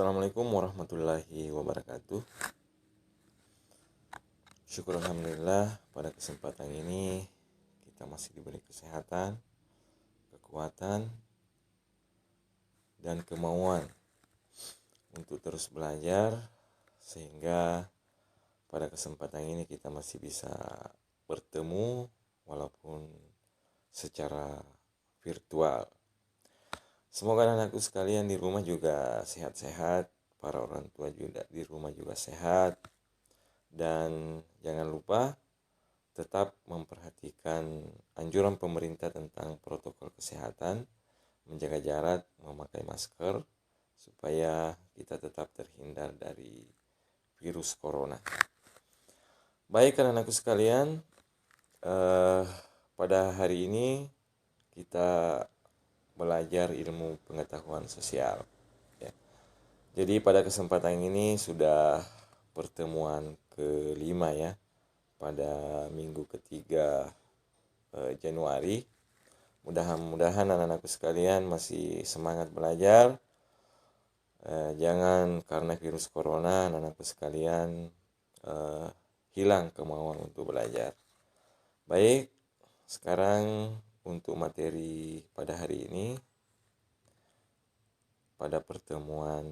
Assalamualaikum warahmatullahi wabarakatuh. Syukur alhamdulillah pada kesempatan ini kita masih diberi kesehatan, kekuatan, dan kemauan untuk terus belajar, sehingga pada kesempatan ini kita masih bisa bertemu walaupun secara virtual. Semoga anak-anakku sekalian di rumah juga sehat-sehat, para orang tua juga di rumah juga sehat, dan jangan lupa tetap memperhatikan anjuran pemerintah tentang protokol kesehatan, menjaga jarak, memakai masker, supaya kita tetap terhindar dari virus corona. Baik anak-anakku sekalian, pada hari ini kita belajar ilmu pengetahuan sosial. Ya. Jadi pada kesempatan ini sudah pertemuan kelima ya, pada minggu ketiga Januari. Mudah-mudahan anak-anakku sekalian masih semangat belajar. Jangan karena virus corona anak-anakku sekalian hilang kemauan untuk belajar. Baik, sekarang untuk materi pada hari ini, pada pertemuan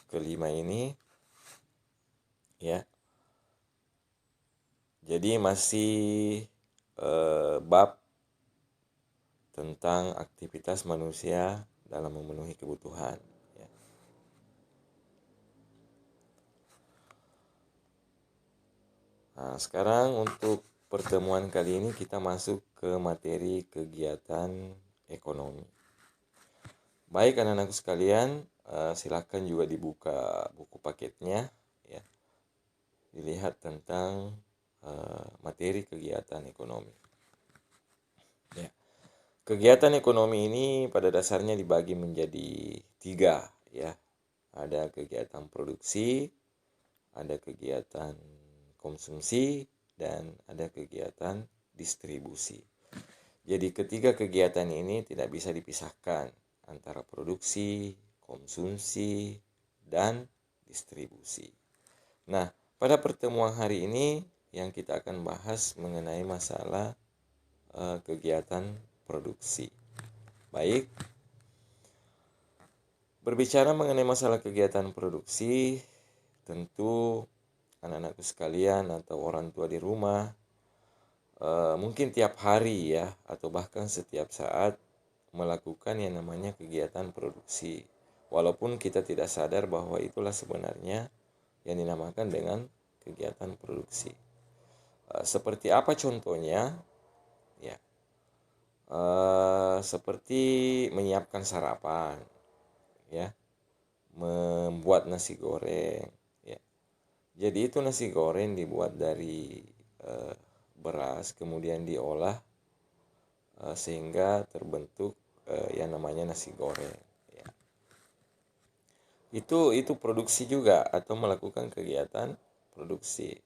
kelima ini ya. Jadi masih bab tentang aktivitas manusia dalam memenuhi kebutuhan ya. Nah, sekarang untuk pertemuan kali ini kita masuk ke materi kegiatan ekonomi. Baik anak-anakku sekalian, silakan juga dibuka buku paketnya ya. Dilihat tentang materi kegiatan ekonomi. Ya. Kegiatan ekonomi ini pada dasarnya dibagi menjadi 3 ya. Ada kegiatan produksi, ada kegiatan konsumsi, dan ada kegiatan distribusi. Jadi ketiga kegiatan ini tidak bisa dipisahkan antara produksi, konsumsi, dan distribusi. Nah, pada pertemuan hari ini yang kita akan bahas mengenai masalah kegiatan produksi. Baik, berbicara mengenai masalah kegiatan produksi, tentu anak-anakku sekalian atau orang tua di rumah mungkin tiap hari ya, atau bahkan setiap saat melakukan yang namanya kegiatan produksi, walaupun kita tidak sadar bahwa itulah sebenarnya yang dinamakan dengan kegiatan produksi. Seperti apa contohnya? Ya, seperti menyiapkan sarapan, ya, membuat nasi goreng. Ya. Jadi itu nasi goreng dibuat dari beras, kemudian diolah sehingga terbentuk yang namanya nasi goreng. Ya. Itu produksi juga, atau melakukan kegiatan produksi.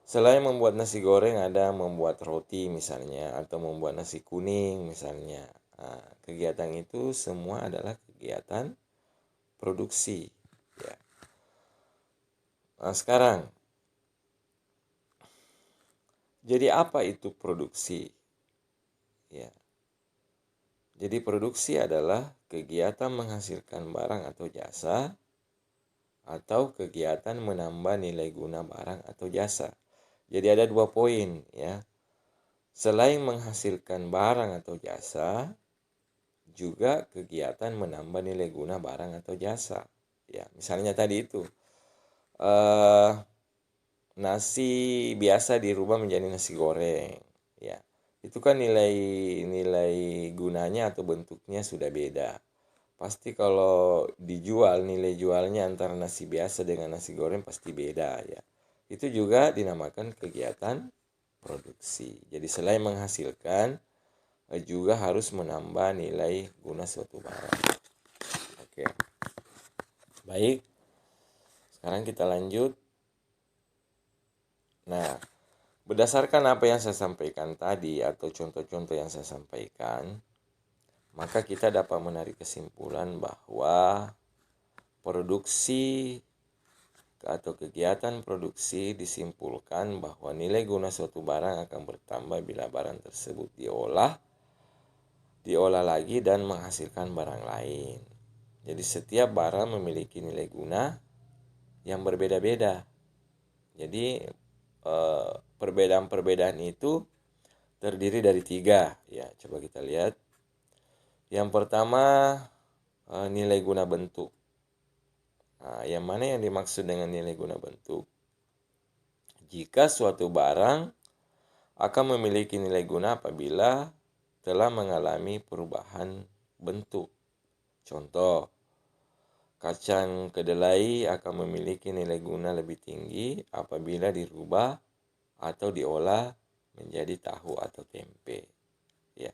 Selain membuat nasi goreng, ada membuat roti misalnya, atau membuat nasi kuning misalnya. Nah, kegiatan itu semua adalah kegiatan produksi. Ya. Nah, sekarang, jadi apa itu produksi? Ya. Jadi produksi adalah kegiatan menghasilkan barang atau jasa, atau kegiatan menambah nilai guna barang atau jasa. Jadi ada 2 poin ya. Selain menghasilkan barang atau jasa, juga kegiatan menambah nilai guna barang atau jasa. Ya, misalnya tadi itu nasi biasa dirubah menjadi nasi goreng. Ya, itu kan nilai gunanya atau bentuknya sudah beda. Pasti kalau dijual, nilai jualnya antara nasi biasa dengan nasi goreng pasti beda ya. Itu juga dinamakan kegiatan produksi. Jadi selain menghasilkan, juga harus menambah nilai guna suatu barang. Oke. Baik. Sekarang kita lanjut. Nah, berdasarkan apa yang saya sampaikan tadi atau contoh-contoh yang saya sampaikan, maka kita dapat menarik kesimpulan bahwa produksi atau kegiatan produksi disimpulkan bahwa nilai guna suatu barang akan bertambah bila barang tersebut diolah lagi dan menghasilkan barang lain. Jadi setiap barang memiliki nilai guna yang berbeda-beda. Jadi perbedaan-perbedaan itu terdiri dari 3. Ya, coba kita lihat. Yang pertama, nilai guna bentuk. Nah, yang mana yang dimaksud dengan nilai guna bentuk? Jika suatu barang akan memiliki nilai guna apabila telah mengalami perubahan bentuk. Contoh, kacang kedelai akan memiliki nilai guna lebih tinggi apabila dirubah atau diolah menjadi tahu atau tempe. Ya,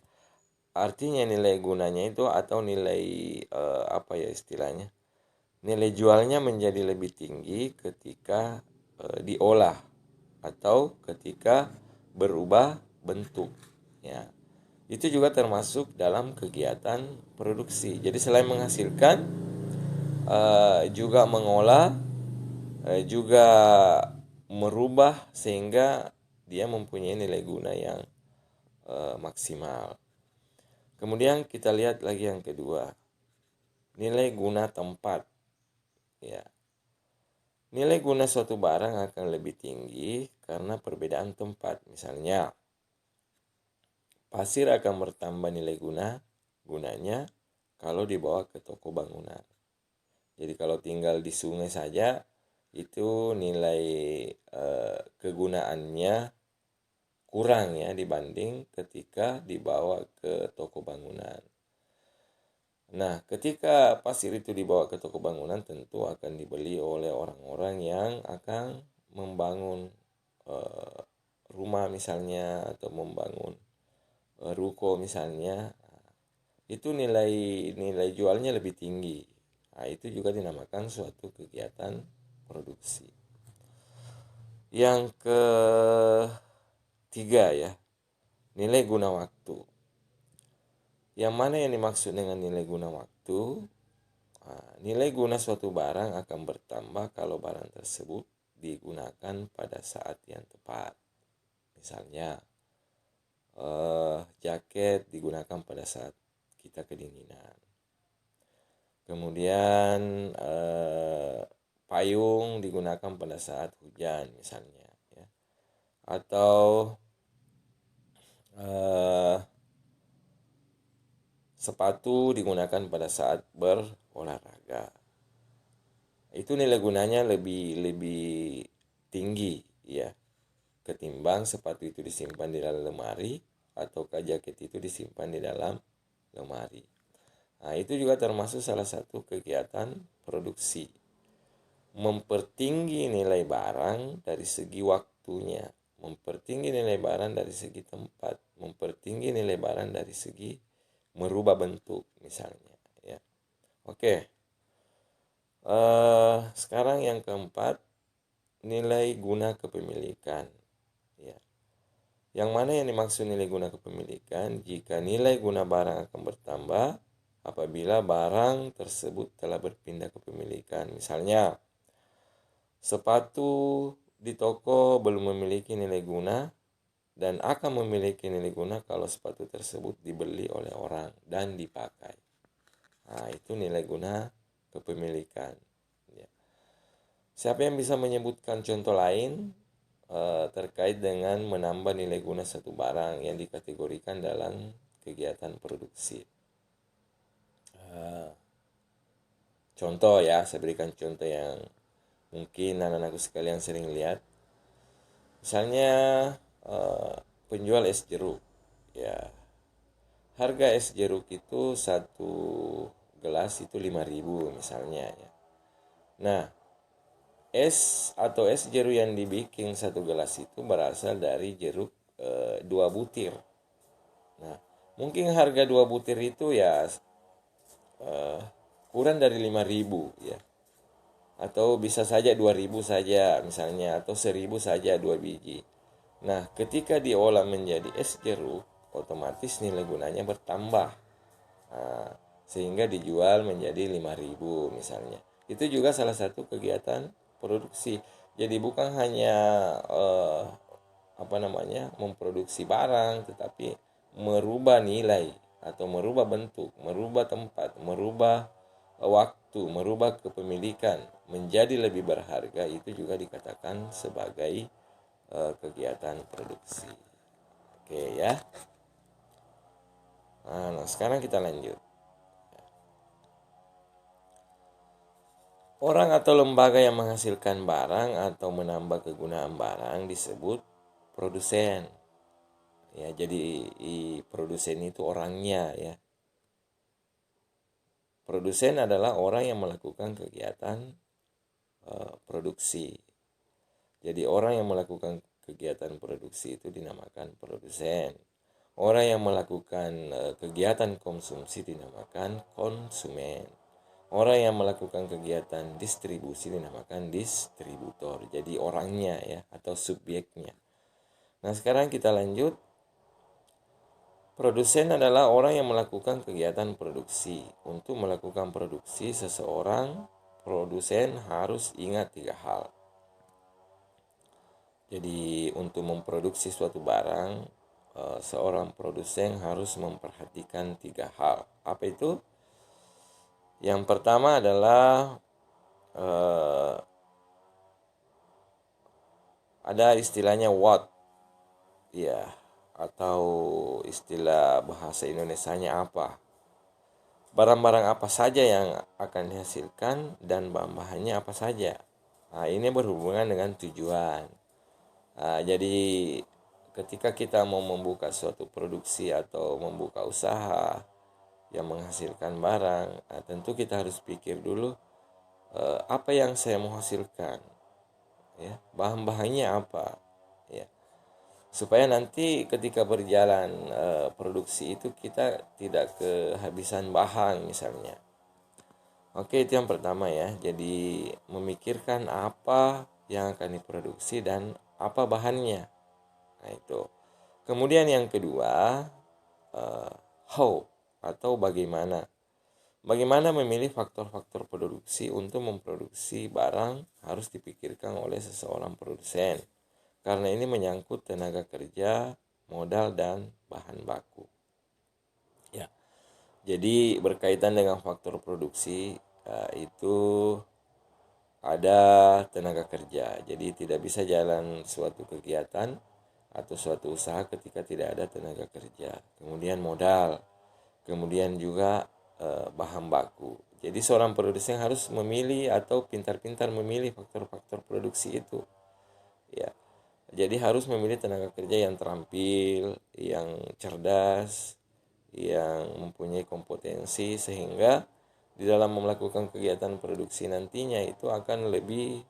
artinya nilai gunanya itu atau nilai apa ya istilahnya? Nilai jualnya menjadi lebih tinggi ketika diolah atau ketika berubah bentuk. Ya, itu juga termasuk dalam kegiatan produksi. Jadi selain menghasilkan, juga mengolah, juga merubah sehingga dia mempunyai nilai guna yang maksimal. Kemudian kita lihat lagi yang kedua, nilai guna tempat. Ya, nilai guna suatu barang akan lebih tinggi karena perbedaan tempat. Misalnya, pasir akan bertambah nilai gunanya kalau dibawa ke toko bangunan. Jadi kalau tinggal di sungai saja, itu nilai kegunaannya kurang ya dibanding ketika dibawa ke toko bangunan. Nah, ketika pasir itu dibawa ke toko bangunan tentu akan dibeli oleh orang-orang yang akan membangun rumah misalnya atau membangun ruko misalnya. Itu nilai jualnya lebih tinggi. Nah, itu juga dinamakan suatu kegiatan produksi. Yang ketiga ya, nilai guna waktu. Yang mana yang dimaksud dengan nilai guna waktu? Nah, nilai guna suatu barang akan bertambah kalau barang tersebut digunakan pada saat yang tepat. Misalnya, jaket digunakan pada saat kita kedinginan. Kemudian payung digunakan pada saat hujan misalnya, ya. Atau sepatu digunakan pada saat berolahraga. Itu nilai gunanya lebih tinggi ya ketimbang sepatu itu disimpan di dalam lemari ataukah jaket itu disimpan di dalam lemari. Nah, itu juga termasuk salah satu kegiatan produksi. Mempertinggi nilai barang dari segi waktunya, mempertinggi nilai barang dari segi tempat, mempertinggi nilai barang dari segi merubah bentuk misalnya ya. Oke. Sekarang yang keempat, nilai guna kepemilikan ya. Yang mana yang dimaksud nilai guna kepemilikan? Jika nilai guna barang akan bertambah apabila barang tersebut telah berpindah kepemilikan. Misalnya, sepatu di toko belum memiliki nilai guna dan akan memiliki nilai guna kalau sepatu tersebut dibeli oleh orang dan dipakai. Nah, itu nilai guna kepemilikan. Ya. Siapa yang bisa menyebutkan contoh lain terkait dengan menambah nilai guna satu barang yang dikategorikan dalam kegiatan produksi? Contoh ya, saya berikan contoh yang mungkin anak-anakku sekalian sering lihat. Misalnya penjual es jeruk. Ya, harga es jeruk itu satu gelas itu 5.000 misalnya ya. Nah, es atau es jeruk yang dibikin satu gelas itu berasal dari jeruk 2 butir. Nah, mungkin harga 2 butir itu ya kurang dari 5.000 ya. Atau bisa saja 2.000 saja misalnya, atau 1.000 saja 2 biji. Nah, ketika diolah menjadi es jeruk, otomatis nilai gunanya bertambah. Nah, sehingga dijual menjadi 5.000 misalnya. Itu juga salah satu kegiatan produksi. Jadi bukan hanya memproduksi barang, tetapi merubah nilai atau merubah bentuk, merubah tempat, merubah waktu, merubah kepemilikan menjadi lebih berharga, itu juga dikatakan sebagai kegiatan produksi. Oke ya. Nah, sekarang kita lanjut. Orang atau lembaga yang menghasilkan barang atau menambah kegunaan barang disebut produsen. Ya, jadi produsen itu orangnya ya. Produsen adalah orang yang melakukan kegiatan produksi. Jadi orang yang melakukan kegiatan produksi itu dinamakan produsen. Orang yang melakukan kegiatan konsumsi dinamakan konsumen. Orang yang melakukan kegiatan distribusi dinamakan distributor. Jadi orangnya ya, atau subjeknya. Nah, sekarang kita lanjut. Produsen adalah orang yang melakukan kegiatan produksi. Untuk melakukan produksi, seseorang produsen harus ingat 3 hal. Jadi untuk memproduksi suatu barang, seorang produsen harus memperhatikan 3 hal. Apa itu? Yang pertama adalah ada istilahnya what, ya, atau istilah bahasa Indonesianya apa. Barang-barang apa saja yang akan dihasilkan dan bahan-bahannya apa saja. Nah, ini berhubungan dengan tujuan. Nah, jadi ketika kita mau membuka suatu produksi atau membuka usaha yang menghasilkan barang, nah, tentu kita harus pikir dulu apa yang saya mau hasilkan, ya, bahan-bahannya apa, ya, supaya nanti ketika berjalan produksi itu kita tidak kehabisan bahan misalnya. Oke, itu yang pertama ya. Jadi memikirkan apa yang akan diproduksi dan apa bahannya. Nah, itu. Kemudian yang kedua, how atau bagaimana. Bagaimana memilih faktor-faktor produksi untuk memproduksi barang harus dipikirkan oleh seseorang produsen. Karena ini menyangkut tenaga kerja, modal, dan bahan baku. Ya. Jadi berkaitan dengan faktor produksi itu ada tenaga kerja. Jadi tidak bisa jalan suatu kegiatan atau suatu usaha ketika tidak ada tenaga kerja. Kemudian modal, kemudian juga bahan baku. Jadi seorang produsen harus memilih atau pintar-pintar memilih faktor-faktor produksi itu. Ya. Jadi harus memilih tenaga kerja yang terampil, yang cerdas, yang mempunyai kompetensi sehingga di dalam melakukan kegiatan produksi nantinya itu akan lebih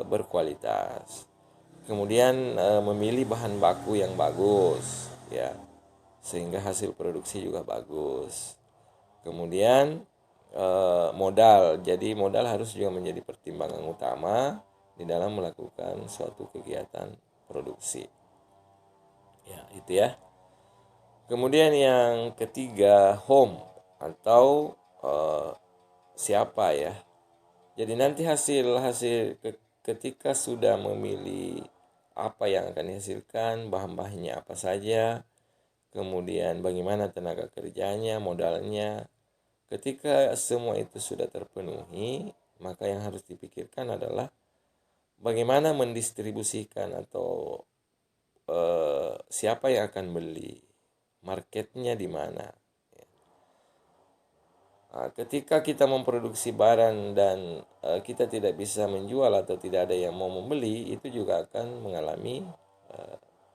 berkualitas. Kemudian memilih bahan baku yang bagus ya, sehingga hasil produksi juga bagus. Kemudian modal. Jadi modal harus juga menjadi pertimbangan utama di dalam melakukan suatu kegiatan produksi. Ya, itu ya. Kemudian yang ketiga, home atau siapa ya. Jadi nanti hasil ketika sudah memilih apa yang akan dihasilkan, bahan-bahannya apa saja, kemudian bagaimana tenaga kerjanya, modalnya. Ketika semua itu sudah terpenuhi, maka yang harus dipikirkan adalah bagaimana mendistribusikan atau siapa yang akan beli, marketnya di mana. Nah, ketika kita memproduksi barang dan kita tidak bisa menjual atau tidak ada yang mau membeli, itu juga akan mengalami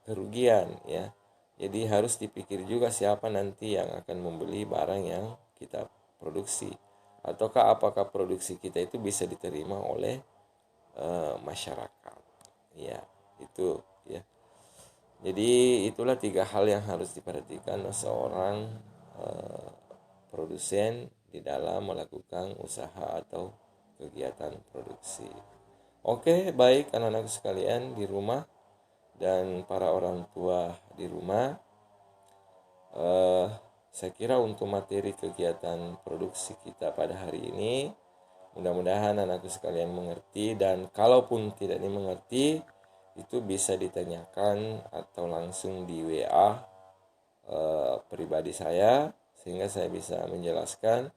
kerugian ya. Jadi harus dipikir juga siapa nanti yang akan membeli barang yang kita produksi. Ataukah apakah produksi kita itu bisa diterima oleh masyarakat. Ya, itu ya. Jadi itulah 3 hal yang harus diperhatikan seorang produsen di dalam melakukan usaha atau kegiatan produksi. Oke, baik anak-anak sekalian di rumah dan para orang tua di rumah, saya kira untuk materi kegiatan produksi kita pada hari ini Mudah-mudahan anakku sekalian mengerti, dan kalaupun tidak dimengerti itu bisa ditanyakan atau langsung di WA pribadi saya, sehingga saya bisa menjelaskan,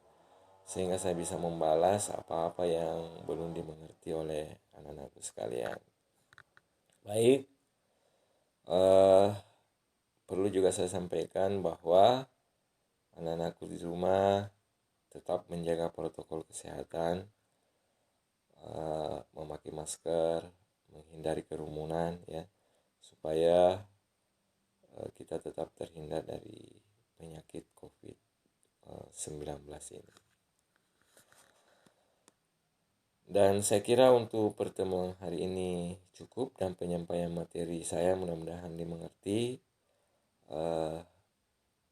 sehingga saya bisa membalas apa-apa yang belum dimengerti oleh anak-anakku sekalian. Baik, eh, perlu juga saya sampaikan bahwa anak-anakku di rumah tetap menjaga protokol kesehatan, memakai masker, menghindari kerumunan ya, supaya kita tetap terhindar dari penyakit COVID-19 ini. Dan saya kira untuk pertemuan hari ini cukup, dan penyampaian materi saya mudah-mudahan dimengerti.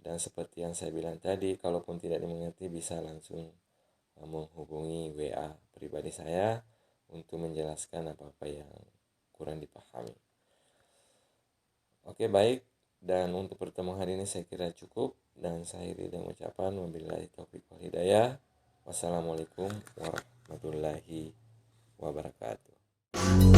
Dan seperti yang saya bilang tadi, kalaupun tidak dimengerti bisa langsung menghubungi WA pribadi saya untuk menjelaskan apa-apa yang kurang dipahami. Oke, baik. Dan untuk pertemuan hari ini saya kira cukup, dan saya akhiri dengan ucapan wabillahi taufiq wal hidayah. Wassalamualaikum warahmatullahi wabarakatuh.